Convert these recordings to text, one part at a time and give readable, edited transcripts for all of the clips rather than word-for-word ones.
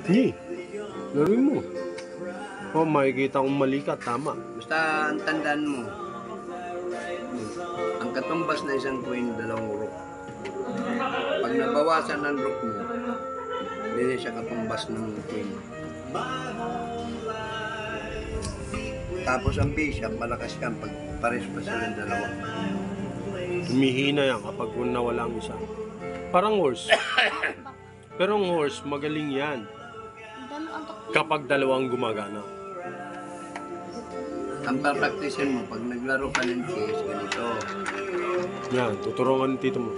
Hindi. Laruin mo. Oh, makikita kong mali ka. Tama. Basta ang tandaan mo, ang katumbas na isang coin, 2 rook. Pag nabawasan ng rook mo, hindi siya katumbas ng coin. Tapos ang bishop, malakas ka pag pares pa silang dalawa. Humihina yan kapag nawala ang isa. Parang horse. Pero ang horse, magaling yan. Kapag dalawang gumagana. Ang papraktisin mo, pag naglaro ka ng chess, ganito. Yan, tuturuan tito mo.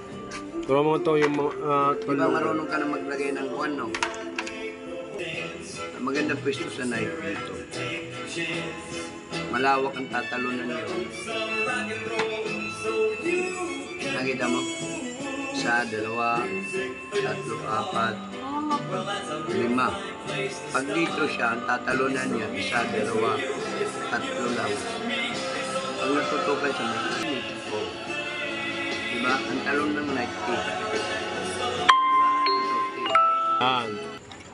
Turuan mo to yung mga... Di ba marunong ka na maglagay ng kuwan, no? Ang magandang pwesto sa knight dito. Malawak ang tatalunan niyo. Nakita mo? 1, 2, 3, 4, 5. Pag dito siya, ang tatalunan niya, 1, 2, 3 lang. Pag natutukan siya, may ito. Diba? Ang talon ng knight, Yan.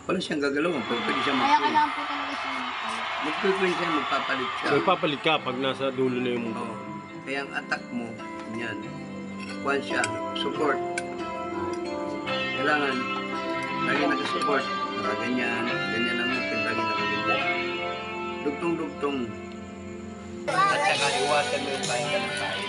wala siyang gagalawan. Pwede siya Kaya kailangan po talaga siya mag-queen siya, magpapalit siya. Magpapalit ka pag nasa dulo na yung mundo. Oo. Kaya ang attack mo, yan. Kuhan siya, support. Kailangan, lagi nag-support. Ganyan, ganyan ang mutin, lagi nakaganyan. Dugtong-dugtong. At saka iwasan mo yung bahay ka ng bahay.